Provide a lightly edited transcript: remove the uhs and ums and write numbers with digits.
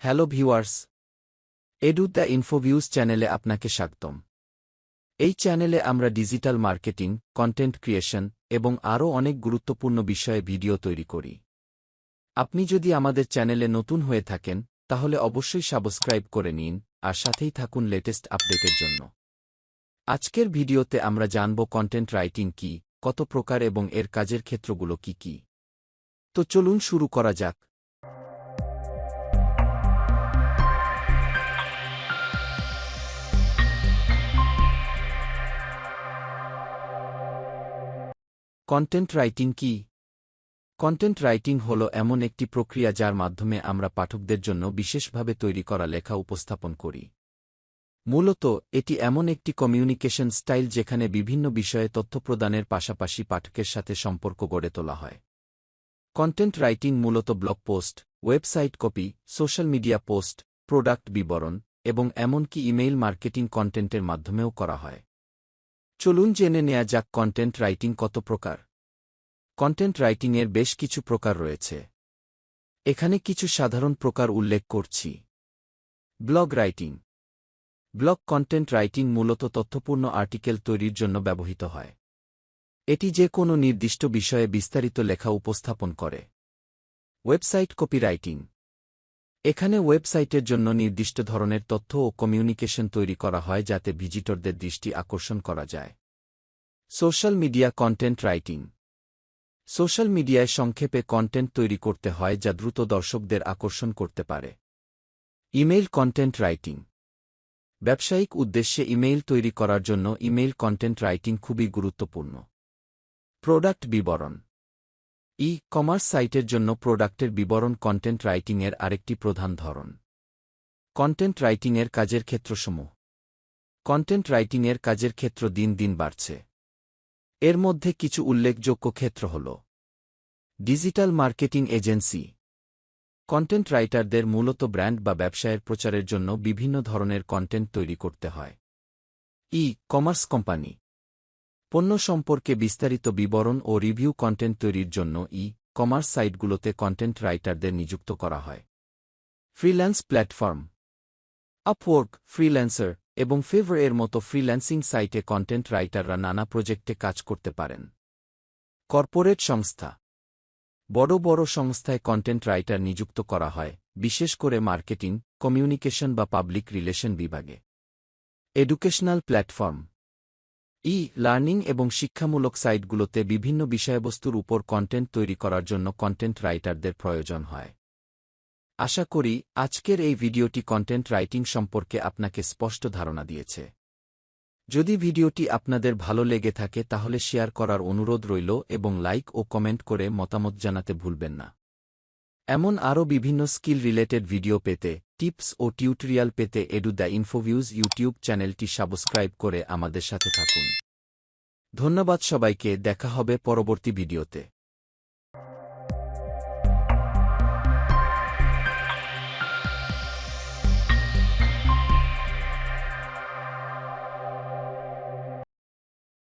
Hello viewers, edu the ইনফোভিউজ চ্যানেলে আপনাকে স্বাগতম। এই চ্যানেলে আমরা ডিজিটাল মার্কেটিং, কন্টেন্ট ক্রিয়েশন এবং আরও অনেক গুরুত্বপূর্ণ বিষয়ে ভিডিও তৈরি করি। আপনি যদি আমাদের চ্যানেলে নতুন হয়ে থাকেন, তাহলে অবশ্যই সাবস্ক্রাইব করে নিন আর সাথেই থাকুন লেটেস্ট আপডেটের জন্য। আজকের ভিডিওতে আমরা জানব কন্টেন্ট রাইটিং কী, কত প্রকার এবং এর কাজের ক্ষেত্রগুলো কী কী। তো চলুন শুরু করা যাক। কন্টেন্ট রাইটিং কি? কন্টেন্ট রাইটিং হল এমন একটি প্রক্রিয়া যার মাধ্যমে আমরা পাঠকদের জন্য বিশেষভাবে তৈরি করা লেখা উপস্থাপন করি। মূলত এটি এমন একটি কমিউনিকেশন স্টাইল যেখানে বিভিন্ন বিষয়ে তথ্য প্রদানের পাশাপাশি পাঠকের সাথে সম্পর্ক গড়ে তোলা হয়। কন্টেন্ট রাইটিং মূলত blog post, website copy, social media post, product বিবরণ এবং এমনকি ইমেইল মার্কেটিং কন্টেন্টের মাধ্যমেও করা হয়। চলুন জেনে নেওয়া যাক কন্টেন্ট রাইটিং কত প্রকার। কন্টেন্ট রাইটিংয়ের বেশ কিছু প্রকার রয়েছে। এখানে কিছু সাধারণ প্রকার উল্লেখ করছি। Blog writing. Blog content writing মূলত তথ্যপূর্ণ আর্টিকেল তৈরির জন্য ব্যবহৃত হয়। এটি যে কোনো নির্দিষ্ট বিষয়ে বিস্তারিত লেখা উপস্থাপন করে। Website copy writing. এখানে ওয়েবসাইটের জন্য নির্দিষ্ট ধরনের তথ্য ও কমিউনিকেশন তৈরি করা হয় যাতে ভিজিটরদের দৃষ্টি আকর্ষণ করা যায়। Social media content writing. Social মিডিয়ায় সংক্ষেপে কন্টেন্ট তৈরি করতে হয় যা দ্রুত দর্শকদের আকর্ষণ করতে পারে। Email content writing. ব্যবসায়িক উদ্দেশ্যে ইমেইল তৈরি করার জন্য ইমেইল কন্টেন্ট রাইটিং খুবই গুরুত্বপূর্ণ। প্রোডাক্ট বিবরণ। ই-কমার্স সাইটের জন্য প্রোডাক্টের বিবরণ কন্টেন্ট রাইটিংয়ের আরেকটি প্রধান ধরন। কন্টেন্ট রাইটিংয়ের কাজের ক্ষেত্রসমূহ। কন্টেন্ট রাইটিংয়ের কাজের ক্ষেত্র দিন দিন বাড়ছে। এর মধ্যে কিছু উল্লেখযোগ্য ক্ষেত্র হল ডিজিটাল মার্কেটিং এজেন্সি। কন্টেন্ট রাইটারদের মূলত ব্র্যান্ড বা ব্যবসায়ের প্রচারের জন্য বিভিন্ন ধরনের কন্টেন্ট তৈরি করতে হয়। E-commerce company. পণ্য সম্পর্কে বিস্তারিত বিবরণ ও রিভিউ কন্টেন্ট তৈরির জন্য ই-কমার্স সাইটগুলোতে কন্টেন্ট রাইটারদের নিযুক্ত করা হয়। Freelance platform. আপওয়ার্ক, ফ্রিল্যান্সার এবং ফিভার এর মতো ফ্রিল্যান্সিং সাইটে কন্টেন্ট রাইটাররা নানা প্রজেক্টে কাজ করতে পারেন। কর্পোরেট সংস্থা। বড় বড় সংস্থায় কন্টেন্ট রাইটার নিযুক্ত করা হয়, বিশেষ করে মার্কেটিং, কমিউনিকেশন বা পাবলিক রিলেশন বিভাগে। Educational platform. ই-লার্নিং এবং শিক্ষামূলক সাইটগুলোতে বিভিন্ন বিষয়বস্তুর উপর কন্টেন্ট তৈরি করার জন্য কন্টেন্ট রাইটারদের প্রয়োজন হয়। আশা করি আজকের এই ভিডিওটি কন্টেন্ট রাইটিং সম্পর্কে আপনাকে স্পষ্ট ধারণা দিয়েছে। যদি ভিডিওটি আপনাদের ভালো লেগে থাকে তাহলে শেয়ার করার অনুরোধ রইল এবং লাইক ও কমেন্ট করে মতামত জানাতে ভুলবেন না। এমন আরও বিভিন্ন স্কিল রিলেটেড ভিডিও পেতে, টিপস ও টিউটোরিয়াল পেতে এডু দ্য ইনফোভিউজ ইউটিউব চ্যানেলটি সাবস্ক্রাইব করে আমাদের সাথে থাকুন। ধন্যবাদ সবাইকে, দেখা হবে পরবর্তী ভিডিওতে।